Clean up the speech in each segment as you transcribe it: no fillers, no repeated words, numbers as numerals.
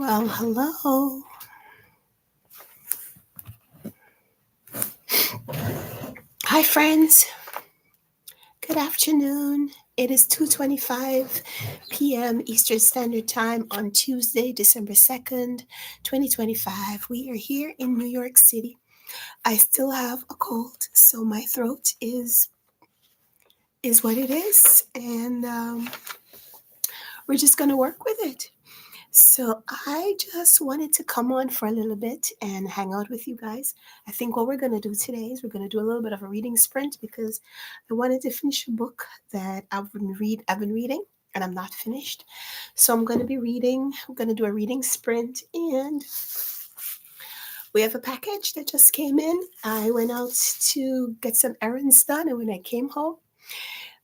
Well, hello. Hi, friends. Good afternoon. It is 2:25 p.m. Eastern Standard Time on Tuesday, December 2nd, 2025. We are here in New York City. I still have a cold, so my throat is what it is, and we're just going to work with it. So I just wanted to come on for a little bit and hang out with you guys. I think what we're going to do today is we're going to do a little bit of a reading sprint because I wanted to finish a book that I've been reading and I'm not finished. So I'm going to be reading. We're going to do a reading sprint and we have a package that just came in. I went out to get some errands done and when I came home,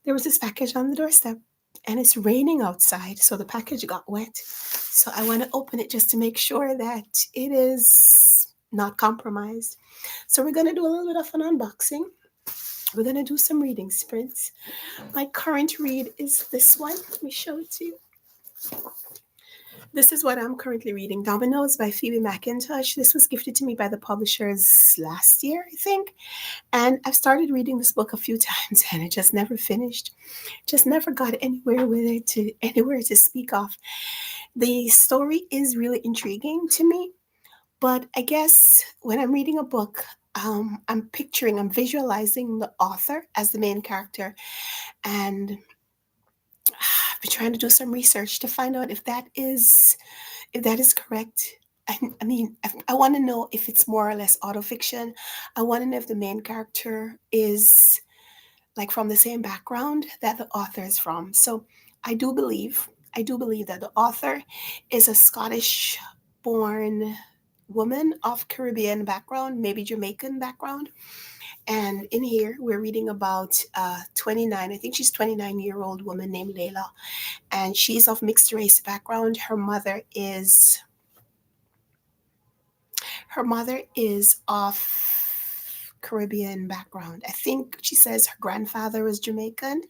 there was this package on the doorstep and it's raining outside, so the package got wet. So I want to open it just to make sure that it is not compromised. So we're going to do a little bit of an unboxing. We're going to do some reading sprints. My current read is this one. Let me show it to you. This is what I'm currently reading, Dominoes by Phoebe McIntosh. This was gifted to me by the publishers last year, I think. And I've started reading this book a few times and I just never finished. Just never got anywhere with it, anywhere to speak of. The story is really intriguing to me, but I guess when I'm reading a book, I'm visualizing the author as the main character, and I've been trying to do some research to find out if that is correct. I want to know if it's more or less autofiction. I want to know if the main character is like from the same background that the author is from. So I do believe, I do believe that the author is a Scottish born woman of Caribbean background, maybe Jamaican background. And in here, we're reading about 29, I think she's 29-year-old woman named Layla. And she's of mixed race background. Her mother is of Caribbean background. I think she says her grandfather was Jamaican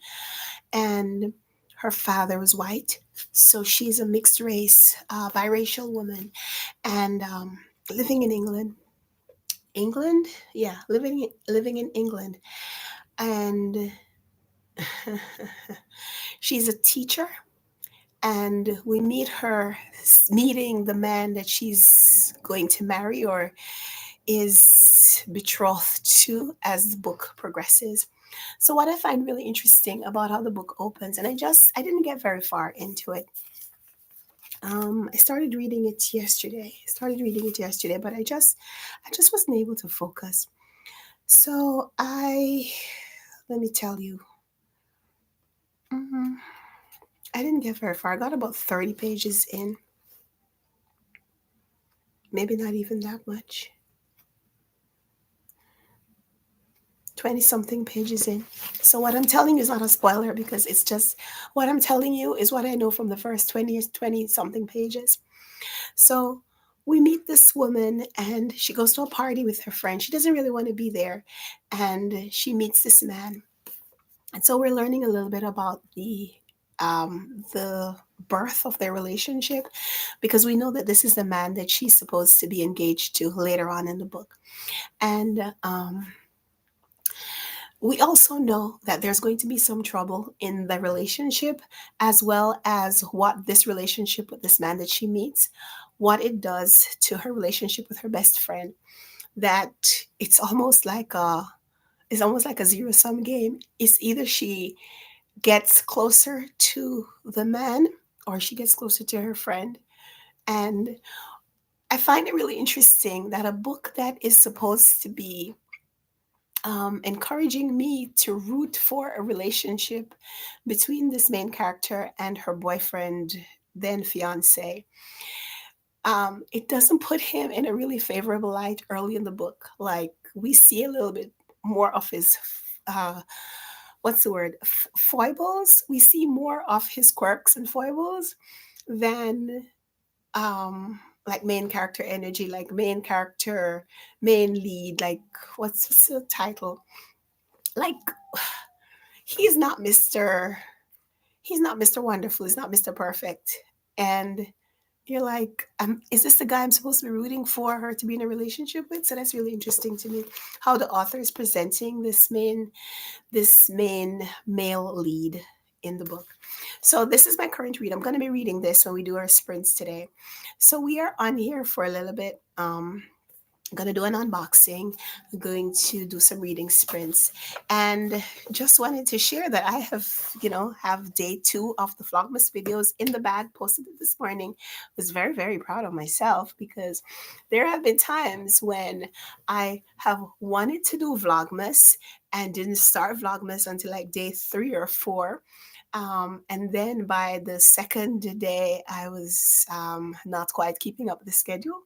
and her father was white. So she's a mixed race, biracial woman, and living in England. England, yeah, living in England, and she's a teacher. And we meet her meeting the man that she's going to marry or is betrothed to as the book progresses. So what I find really interesting about how the book opens, and I didn't get very far into it. I started reading it yesterday. But I just wasn't able to focus. So let me tell you, mhm, I didn't get very far. I got about 30 pages in, maybe not even that much. 20 something pages in. So what I'm telling you is not a spoiler because it's just what I'm telling you is what I know from the first 20 something pages. So we meet this woman and she goes to a party with her friend. She doesn't really want to be there. And she meets this man. And so we're learning a little bit about the birth of their relationship because we know that this is the man that she's supposed to be engaged to later on in the book. And we also know that there's going to be some trouble in the relationship, as well as what this relationship with this man that she meets, what it does to her relationship with her best friend. That it's almost like a zero sum game. It's either she gets closer to the man or she gets closer to her friend. And I find it really interesting that a book that is supposed to be encouraging me to root for a relationship between this main character and her boyfriend, then fiance. It doesn't put him in a really favorable light early in the book. Like we see a little bit more of his, uh, what's the word, foibles. We see more of his quirks and foibles than like main character energy, like main character, main lead, like what's the title? Like he's not Mr. Wonderful, he's not Mr. Perfect. And You're like, is this the guy I'm supposed to be rooting for her to be in a relationship with? So that's really interesting to me, how the author is presenting this main male lead in the book. So this is my current read. I'm going to be reading this when we do our sprints today. So we are on here for a little bit. I'm going to do an unboxing. I'm going to do some reading sprints, and just wanted to share that I have day 2 of the Vlogmas videos in the bag. Posted it this morning. Was very, very proud of myself because there have been times when I have wanted to do Vlogmas and didn't start Vlogmas until like day 3 or 4. And then by the second day, I was not quite keeping up the schedule.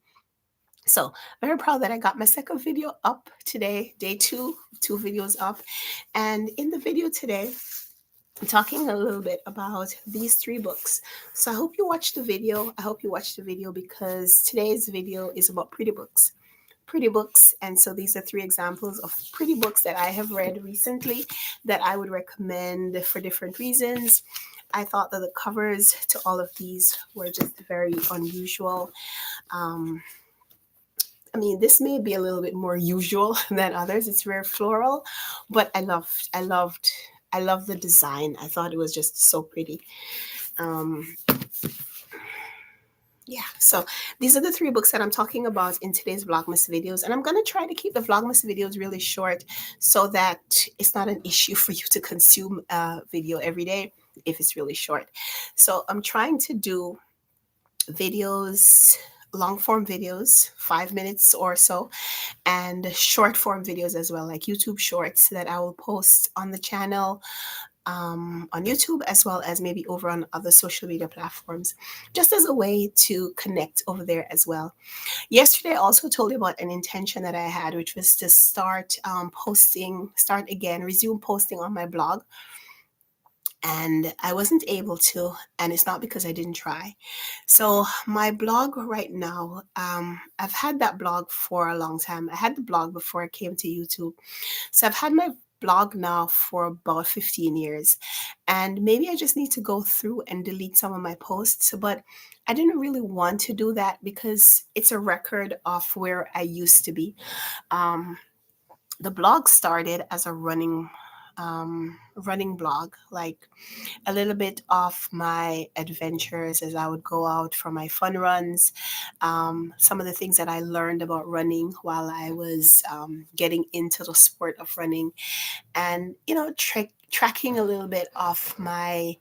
So very proud that I got my second video up today, day 2, 2 videos up. And in the video today, I'm talking a little bit about these 3 books. So I hope you watch the video. I hope you watch the video because today's video is about pretty books. Pretty books. And so these are 3 examples of pretty books that I have read recently that I would recommend for different reasons. I thought that the covers to all of these were just very unusual. Um, I mean, this may be a little bit more usual than others. It's very floral, but I loved the design. I thought it was just so pretty. Um, yeah, so these are the 3 books that I'm talking about in today's Vlogmas videos. And I'm going to try to keep the Vlogmas videos really short so that it's not an issue for you to consume a video every day if it's really short. So I'm trying to do videos, long form videos, 5 minutes or so, and short form videos as well, like YouTube shorts that I will post on the channel, on YouTube, as well as maybe over on other social media platforms, just as a way to connect over there as well. Yesterday, I also told you about an intention that I had, which was to resume posting on my blog. And I wasn't able to, and it's not because I didn't try. So my blog right now, I've had that blog for a long time. I had the blog before I came to YouTube. So I've had my blog now for about 15 years. And maybe I just need to go through and delete some of my posts. But I didn't really want to do that because it's a record of where I used to be. Um, the blog started as a running blog, like a little bit of my adventures as I would go out for my fun runs, some of the things that I learned about running while I was getting into the sport of running, and tracking a little bit of my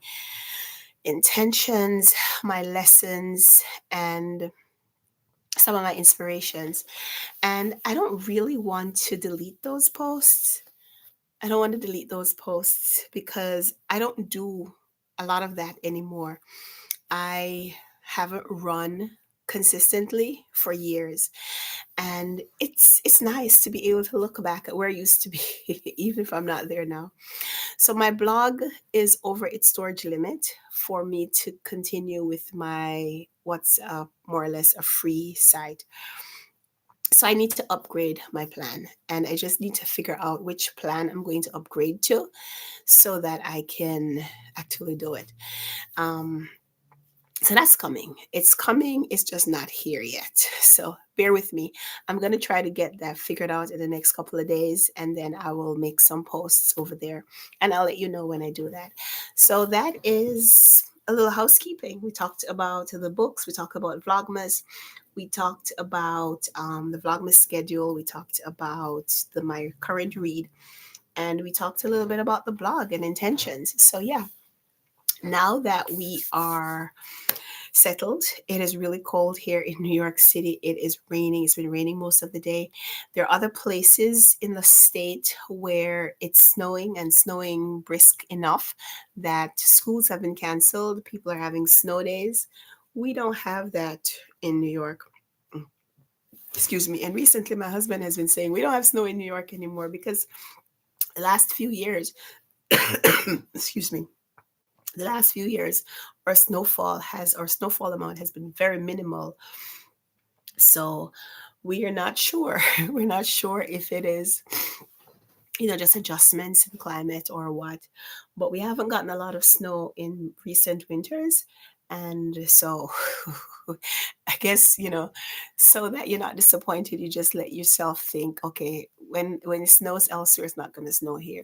intentions, my lessons, and some of my inspirations. And I don't really want to delete those posts. I don't want to delete those posts because I don't do a lot of that anymore. I haven't run consistently for years, and it's nice to be able to look back at where I used to be even if I'm not there now. So my blog is over its storage limit for me to continue with my what's more or less a free site. So I need to upgrade my plan, and I just need to figure out which plan I'm going to upgrade to so that I can actually do it. Um, so that's coming. It's coming. It's just not here yet. So bear with me. I'm going to try to get that figured out in the next couple of days, and then I will make some posts over there, and I'll let you know when I do that. So that is a little housekeeping. We talked about the books. We talked about Vlogmas. We talked about the Vlogmas schedule. We talked about my current read, and we talked a little bit about the blog and intentions. So yeah, now that we are settled. It is really cold here in New York City. It is raining. It's been raining most of the day. There are other places in the state where it's snowing and snowing brisk enough that schools have been canceled. People are having snow days. We don't have that in New York. Excuse me. And recently, my husband has been saying we don't have snow in New York anymore because the last few years, excuse me, the last few years, our snowfall amount has been very minimal. So we are not sure. We're not sure if it is, just adjustments in climate or what. But we haven't gotten a lot of snow in recent winters. And so I guess, so that you're not disappointed, you just let yourself think, okay, when it snows elsewhere, it's not going to snow here.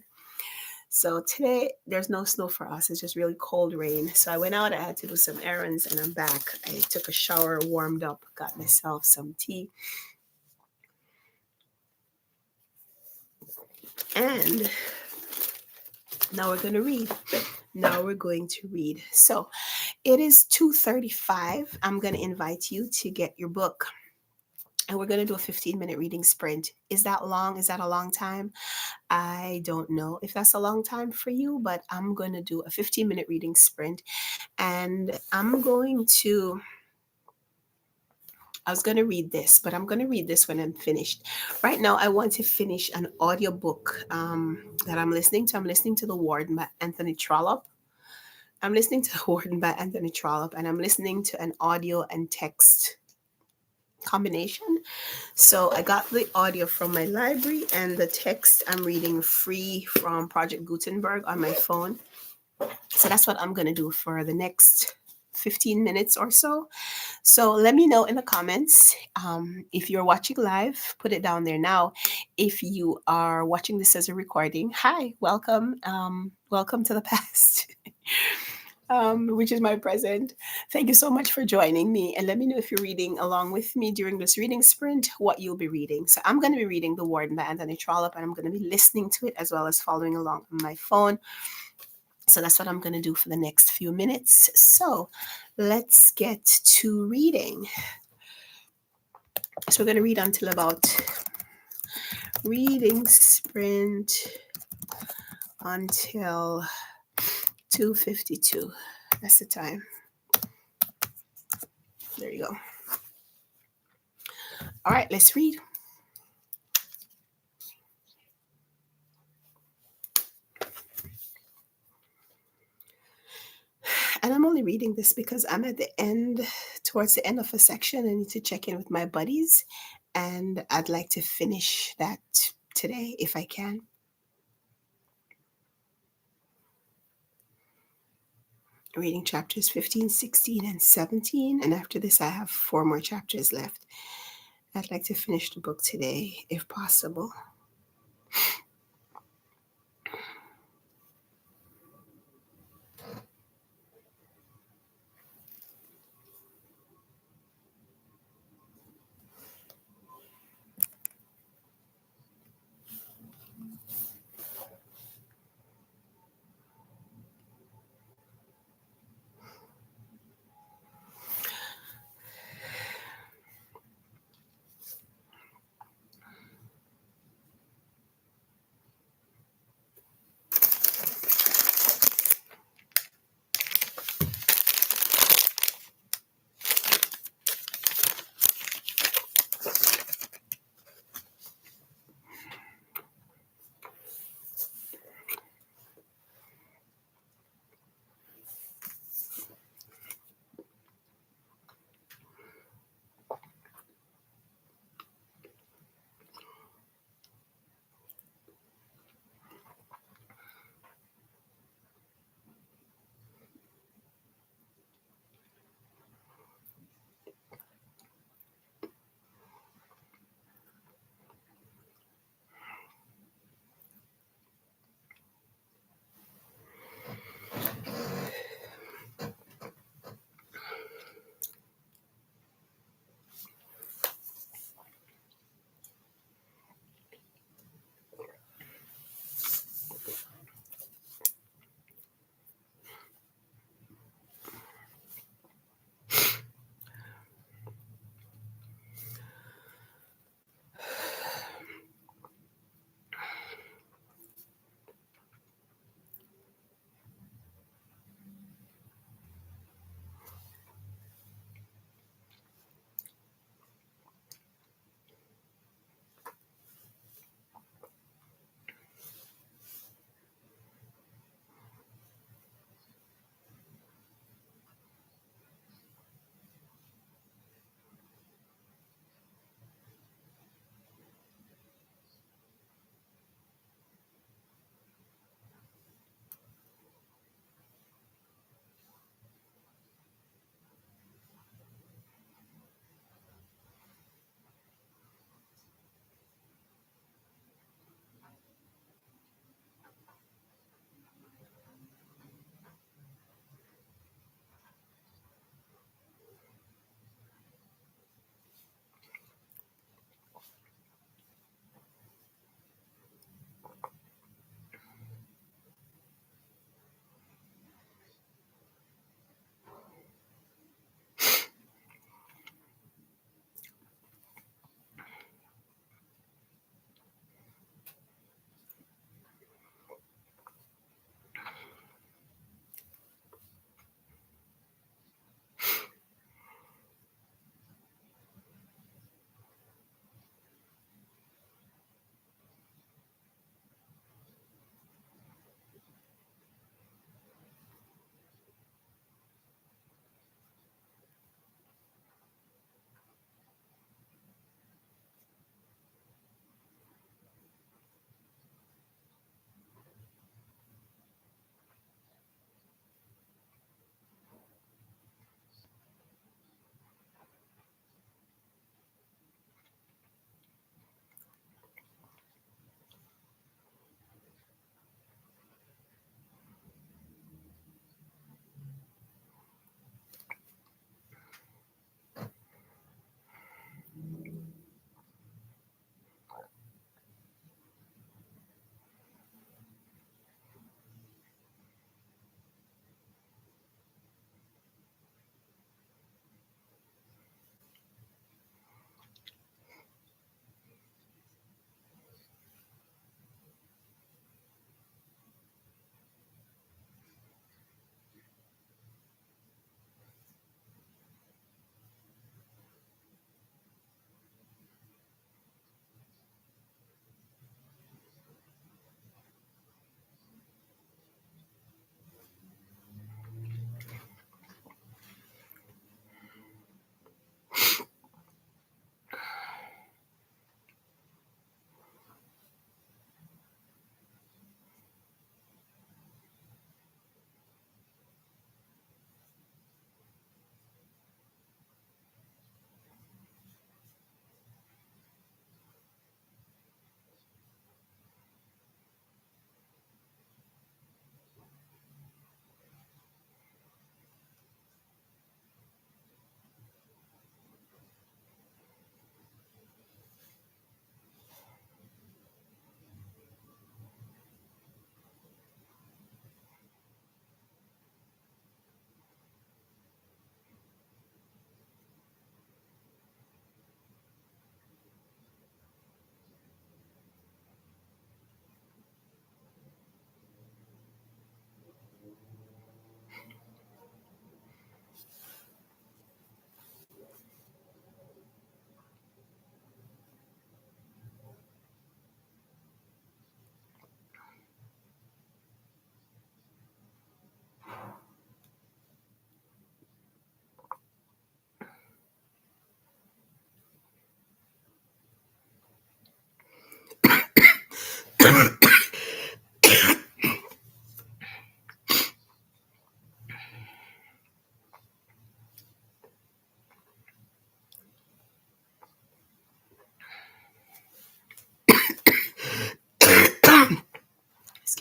So today there's no snow for us. It's just really cold rain. So I went out, I had to do some errands and I'm back. I took a shower, warmed up, got myself some tea. And now we're going to read. Now we're going to read. So it is 2:35. I'm going to invite you to get your book. And we're going to do a 15-minute reading sprint. Is that long? Is that a long time? I don't know if that's a long time for you, but I'm going to do a 15-minute reading sprint. And I was going to read this, but I'm going to read this when I'm finished. Right now, I want to finish an audiobook that I'm listening to. I'm listening to The Warden by Anthony Trollope. I'm listening to The Warden by Anthony Trollope, and I'm listening to an audio and text combination. So I got the audio from my library, and the text I'm reading free from Project Gutenberg on my phone. So that's what I'm going to do for the next 15 minutes or so. So let me know in the comments if you're watching live, put it down there now. If you are watching this as a recording, hi, welcome. Welcome to the past. Which is my present. Thank you so much for joining me. And let me know if you're reading along with me during this reading sprint, what you'll be reading. So I'm going to be reading The Warden by Anthony Trollope, and I'm going to be listening to it as well as following along on my phone. So that's what I'm going to do for the next few minutes. So let's get to reading. So we're going to read until about reading sprint until 2:52. That's the time. There you go. All right, let's read. And I'm only reading this because I'm at the end, towards the end of a section. I need to check in with my buddies, and I'd like to finish that today if I can. Reading chapters 15, 16, and 17. And after this, I have 4 more chapters left. I'd like to finish the book today, if possible.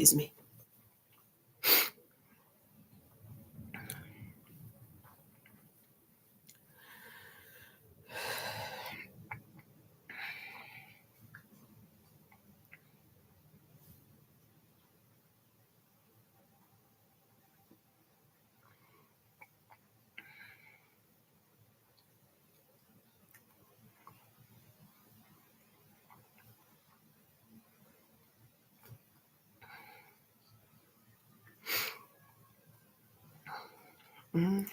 Excuse me. Mm.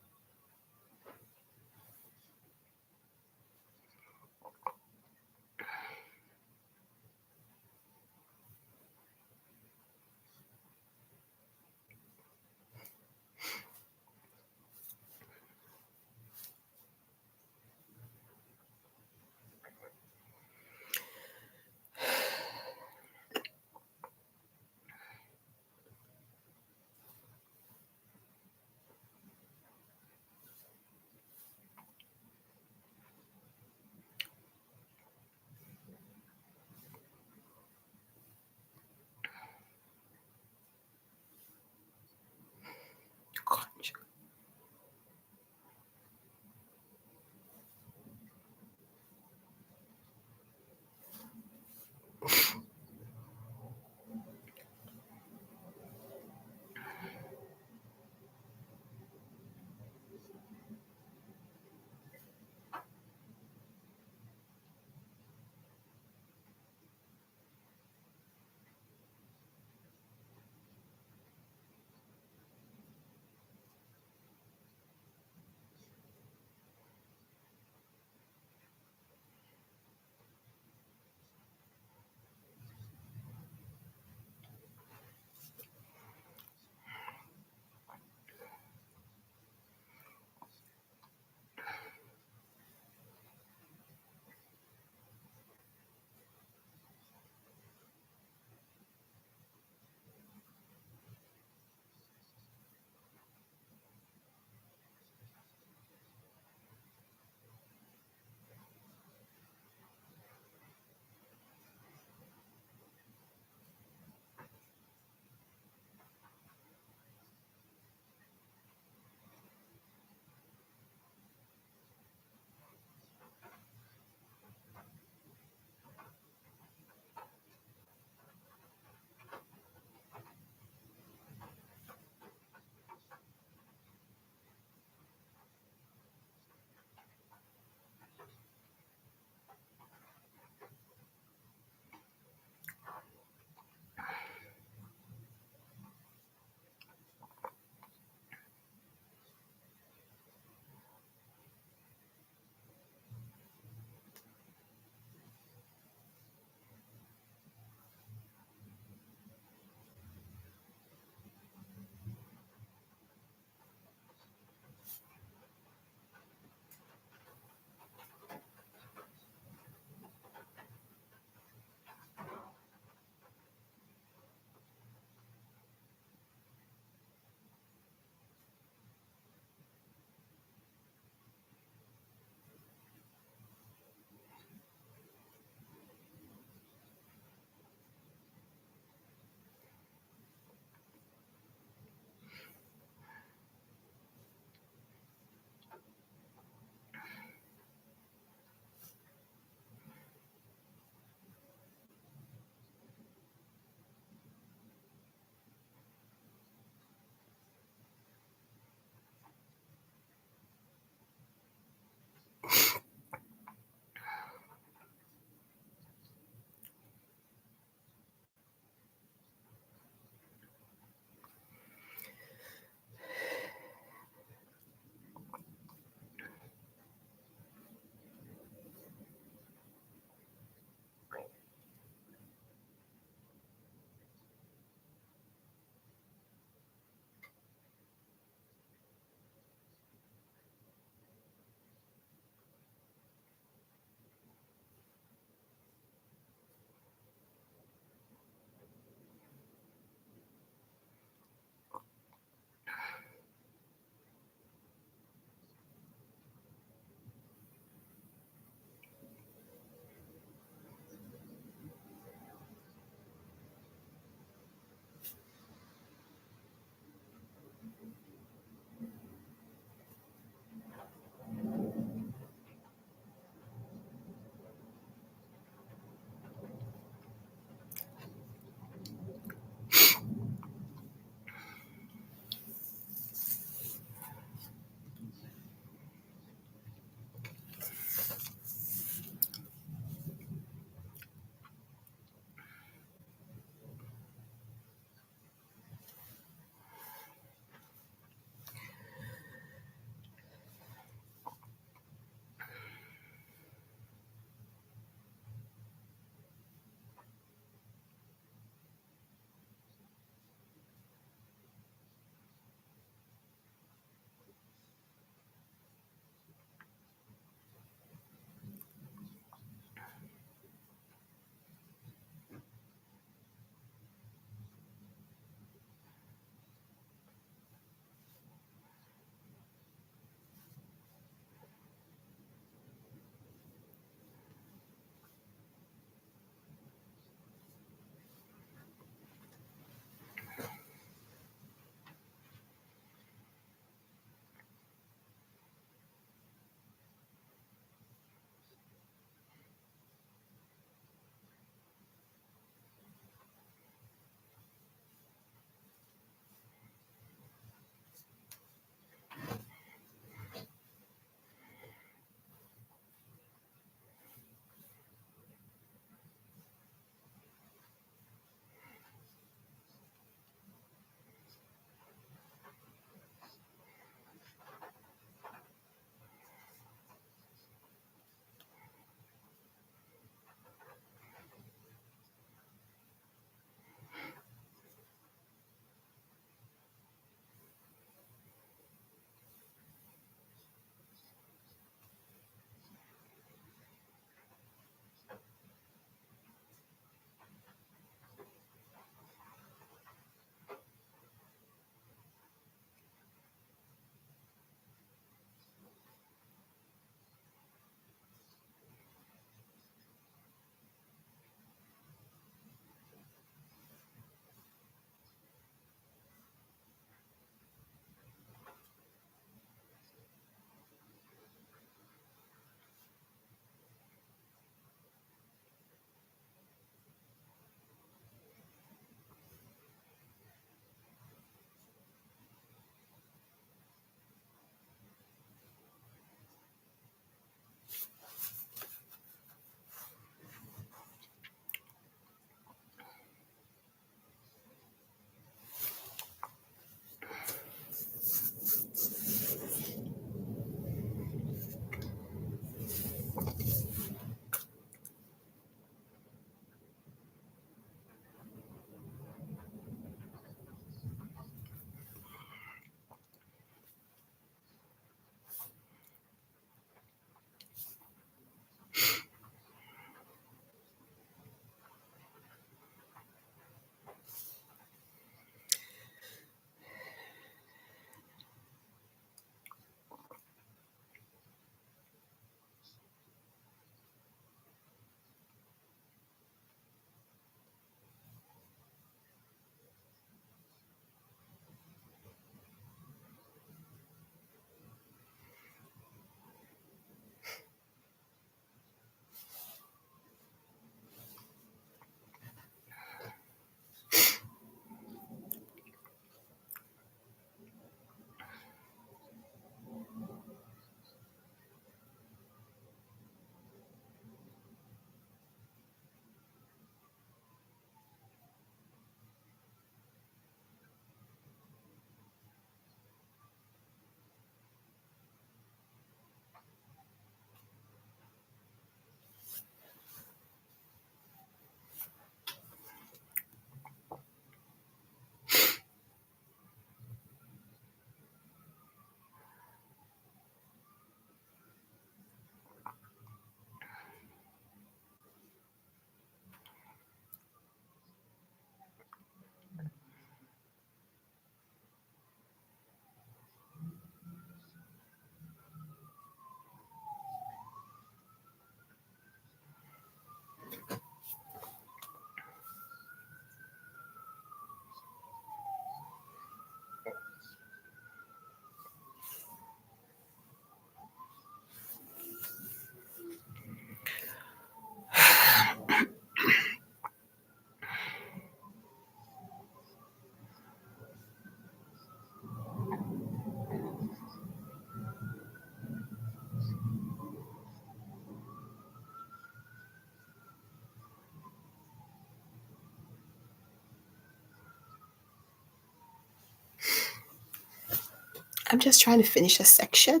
I'm just trying to finish a section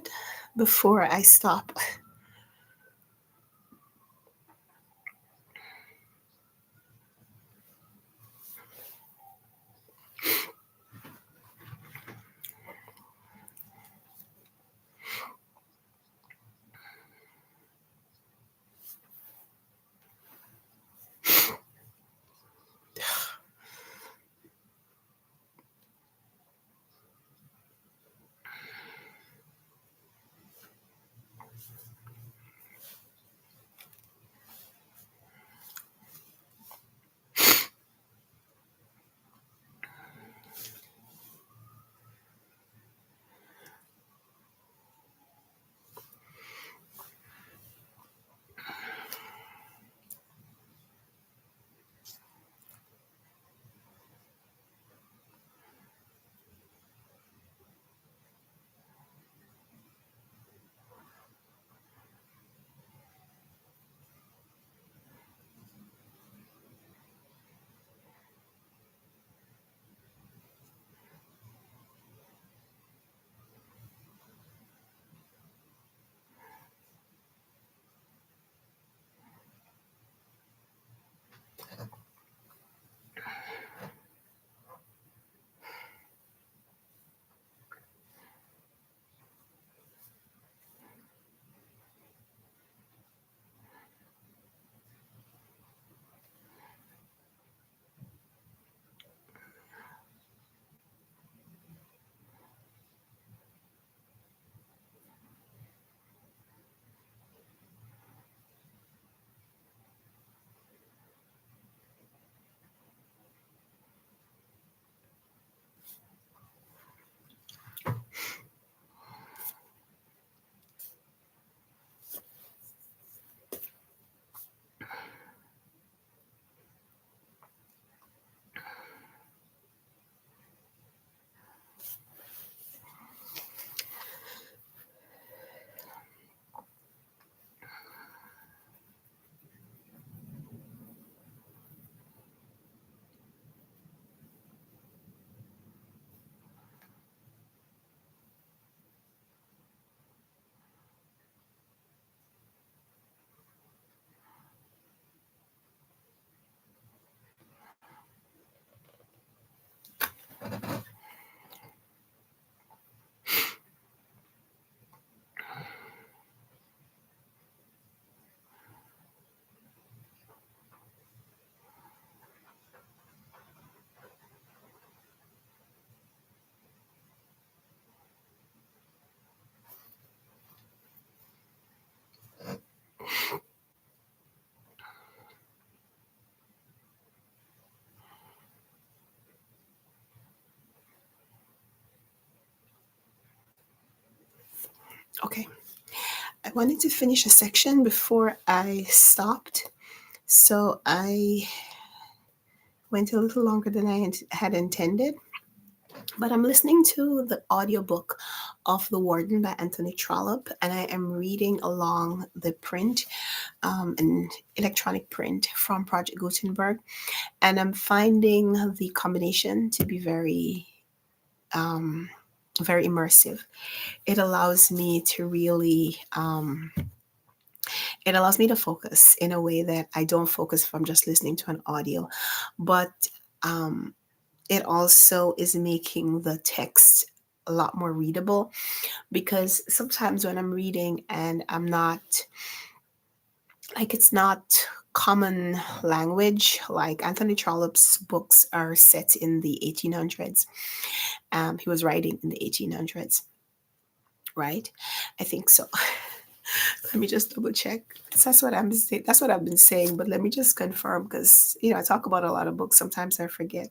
before I stop. Okay. I wanted to finish a section before I stopped. So I went a little longer than I had intended. But I'm listening to the audiobook of The Warden by Anthony Trollope, and I am reading along the print, an electronic print from Project Gutenberg. And I'm finding the combination to be very immersive. It allows me to really, it allows me to focus in a way that I don't focus if I'm just listening to an audio. But um, it also is making the text a lot more readable, because sometimes when I'm reading and I'm not, like, it's not common language. Like Anthony Trollope's books are set in the 1800s. He was writing in the 1800s, right? I think so. Let me just double check. That's what I'm saying. That's what I've been saying. But let me just confirm, because I talk about a lot of books. Sometimes I forget.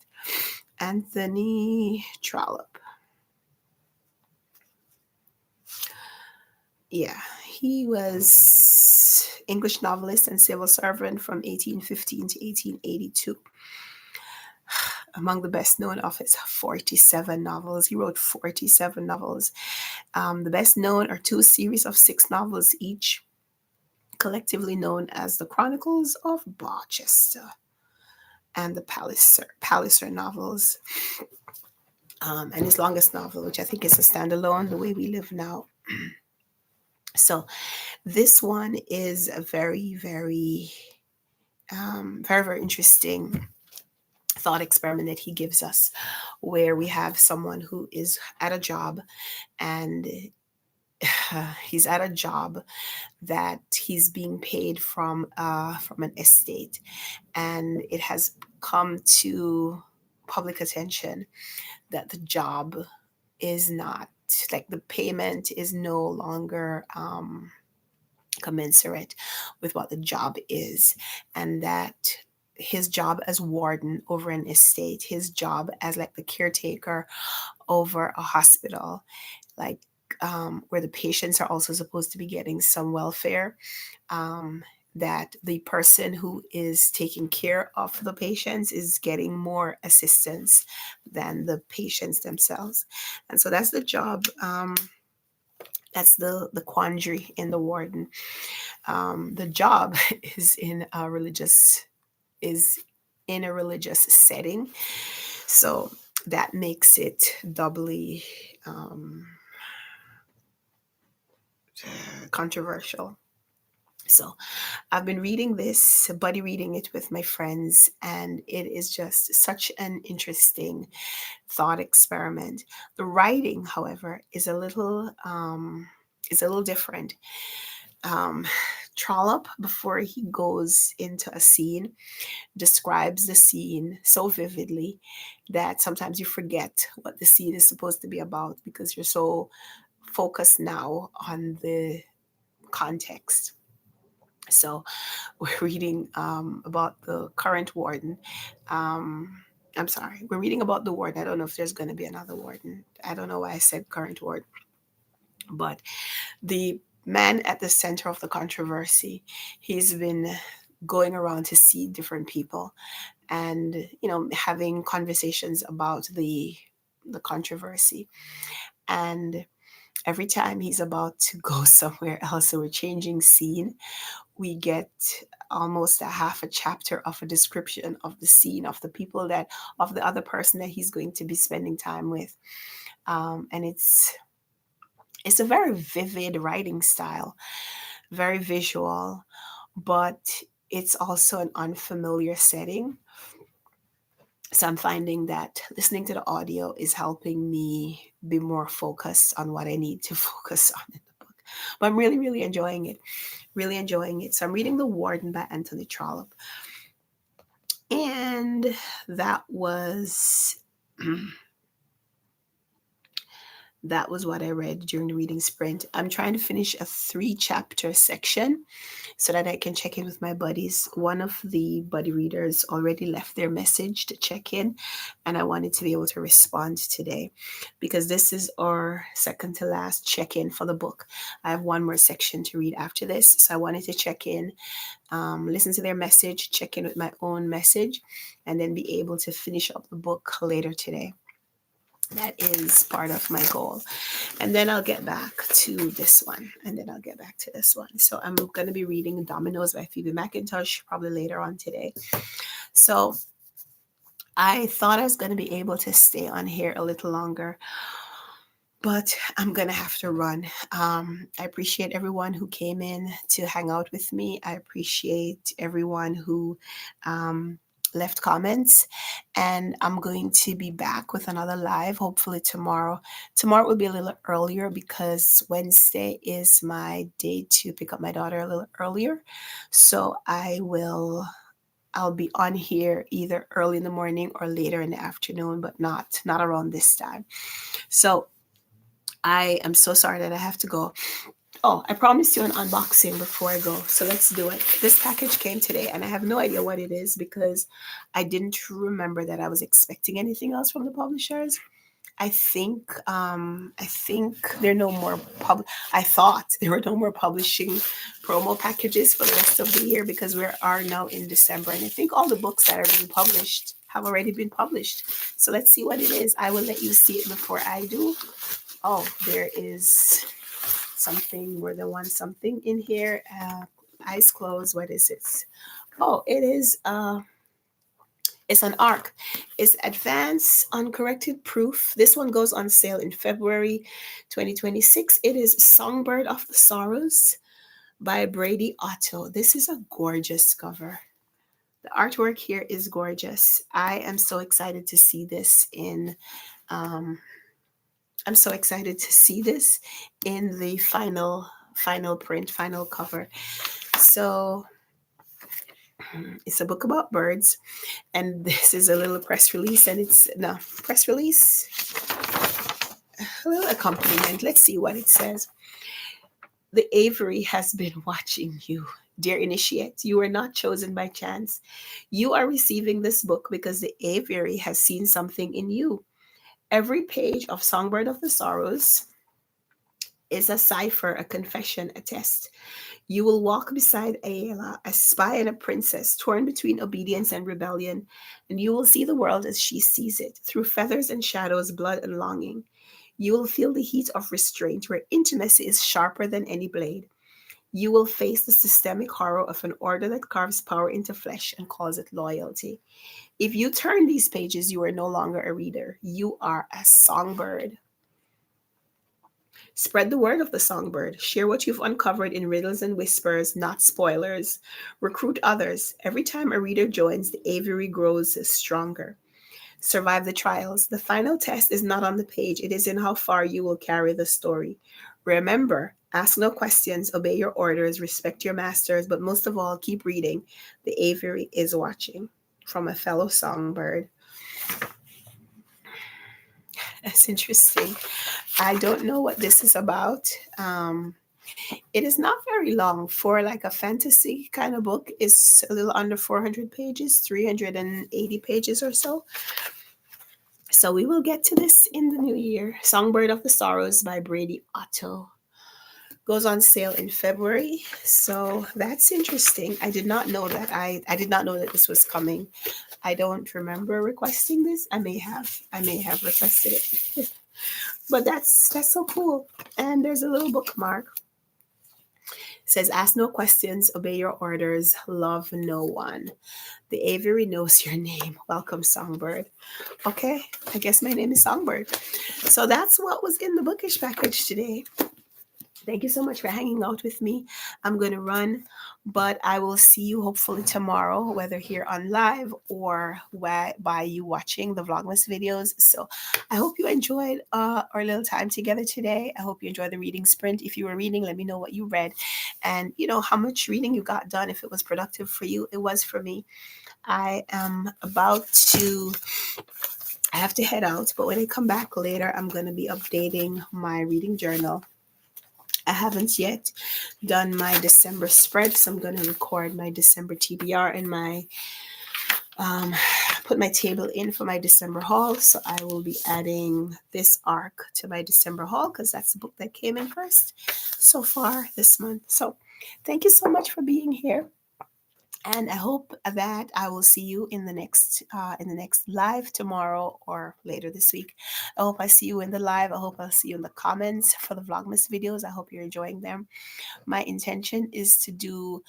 Anthony Trollope. Yeah, he was English novelist and civil servant from 1815 to 1882. Among the best known of his 47 novels, he wrote 47 novels. The best known are two series of 6 novels each, collectively known as the Chronicles of Barchester and the Palliser novels. and his longest novel, which I think is a standalone, The Way We Live Now. So this one is a very, very, very, very interesting thought experiment that he gives us, where we have someone who is at a job, and he's at a job that he's being paid from an estate, and it has come to public attention that the job is not, like, the payment is no longer commensurate with what the job is, and that his job as warden over an estate, his job as like the caretaker over a hospital, like, where the patients are also supposed to be getting some welfare, um, that the person who is taking care of the patients is getting more assistance than the patients themselves. And so that's the job. That's the quandary in the warden. The job is in a religious is in a religious setting, so that makes it doubly controversial. So I've been reading this, buddy reading it with my friends, and it is just such an interesting thought experiment. The writing, however, is a little different. Um, Trollope, before he goes into a scene, describes the scene so vividly that sometimes you forget what the scene is supposed to be about because you're so focused now on the context. So we're reading about the current warden. Um, I'm sorry, we're reading about the warden. I don't know if there's going to be another warden. I don't know why I said current warden, but the man at the center of the controversy, he's been going around to see different people and, having conversations about the controversy. And every time he's about to go somewhere else, so we're changing scene, we get almost a half a chapter of a description of the scene, of the people, that of the other person that he's going to be spending time with. And it's a very vivid writing style, very visual, but it's also an unfamiliar setting. So I'm finding that listening to the audio is helping me be more focused on what I need to focus on in the book. But I'm really, really enjoying it. Really enjoying it. So I'm reading The Warden by Anthony Trollope. And that was that was what I read during the reading sprint. I'm trying to finish a 3-chapter section so that I can check in with my buddies. One of the buddy readers already left their message to check in, and I wanted to be able to respond today because this is our second to last check in for the book. I have one more section to read after this, so I wanted to check in, listen to their message, check in with my own message, and then be able to finish up the book later today. That is part of my goal. And then I'll get back to this one. So I'm going to be reading Dominoes by Phoebe McIntosh probably later on today. So I thought I was going to be able to stay on here a little longer, but I'm going to have to run. I appreciate everyone who came in to hang out with me. I appreciate everyone who left comments, and I'm going to be back with another live hopefully tomorrow. Tomorrow will be a little earlier because Wednesday is my day to pick up my daughter a little earlier. So I'll be on here either early in the morning or later in the afternoon, but not around this time. So I am so sorry that I have to go. Oh, I promised you an unboxing before I go, so let's do it. This package came today, and I have no idea what it is because I didn't remember that I was expecting anything else from the publishers. I think there are no more I thought there were no more publishing promo packages for the rest of the year because we are now in December, and I think all the books that are being published have already been published. So let's see what it is. I will let you see it before I do. Oh, there is something, more than one something in here. Eyes closed. What is it? Oh, it is It's an ARC. It's Advanced Uncorrected Proof. This one goes on sale in February 2026. It is Songbird of the Sorrows by Brady Otto. This is a gorgeous cover. The artwork here is gorgeous. I am so excited to see this in um, I'm so excited to see this in the final print, final cover. So it's a book about birds, and this is a little press release, and it's no press release, a little accompaniment. Let's see what it says. The Aviary has been watching you. Dear Initiate, you were not chosen by chance. You are receiving this book because the Aviary has seen something in you. Every page of Songbird of the Sorrows is a cipher, a confession, a test. You will walk beside Ayla, a spy and a princess, torn between obedience and rebellion, and you will see the world as she sees it, through feathers and shadows, blood and longing. You will feel the heat of restraint, where intimacy is sharper than any blade. You will face the systemic horror of an order that carves power into flesh and calls it loyalty. If you turn these pages, you are no longer a reader. You are a songbird. Spread the word of the songbird. Share what you've uncovered in riddles and whispers, not spoilers. Recruit others. Every time a reader joins, the aviary grows stronger. Survive the trials. The final test is not on the page, it is in how far you will carry the story. Remember, ask no questions, obey your orders, respect your masters, but most of all, keep reading. The aviary is watching. From a fellow songbird. That's interesting. I don't know what this is about. It is not very long for like a fantasy kind of book. It's a little under 400 pages, 380 pages or so. So we will get to this in the new year. Songbird of the Sorrows by Brady Otto goes on sale in February. So that's interesting. I did not know that. I did not know that this was coming. I don't remember requesting this. I may have. I may have requested it. But that's so cool. And there's a little bookmark. It says, ask no questions, obey your orders, love no one. The aviary knows your name. Welcome, Songbird. Okay, I guess my name is Songbird. So that's what was in the bookish package today. Thank you so much for hanging out with me. I'm going to run, but I will see you hopefully tomorrow, whether here on live or by you watching the Vlogmas videos. So I hope you enjoyed our little time together today. I hope you enjoyed the reading sprint. If you were reading, let me know what you read and how much reading you got done. If it was productive for you, it was for me. I have to head out, but when I come back later, I'm going to be updating my reading journal. I haven't yet done my December spread, so I'm going to record my December TBR and my put my table in for my December haul. So I will be adding this arc to my December haul because that's the book that came in first so far this month. So thank you so much for being here. And I hope that I will see you in the next live tomorrow or later this week. I hope I see you in the live. I hope I'll see you in the comments for the Vlogmas videos. I hope you're enjoying them. My intention is to do,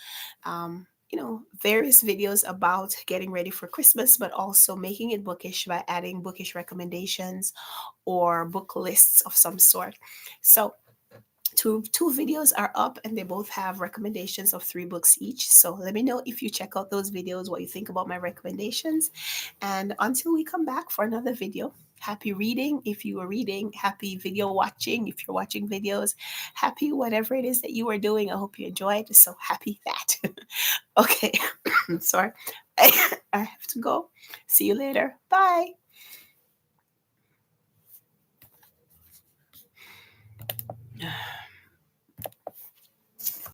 various videos about getting ready for Christmas, but also making it bookish by adding bookish recommendations or book lists of some sort. So two videos are up and they both have recommendations of 3 books each. So let me know if you check out those videos, what you think about my recommendations. And until we come back for another video, happy reading if you are reading, happy video watching if you're watching videos, happy whatever it is that you are doing. I hope you enjoyed. So happy that. Okay. Sorry. I have to go. See you later. Bye.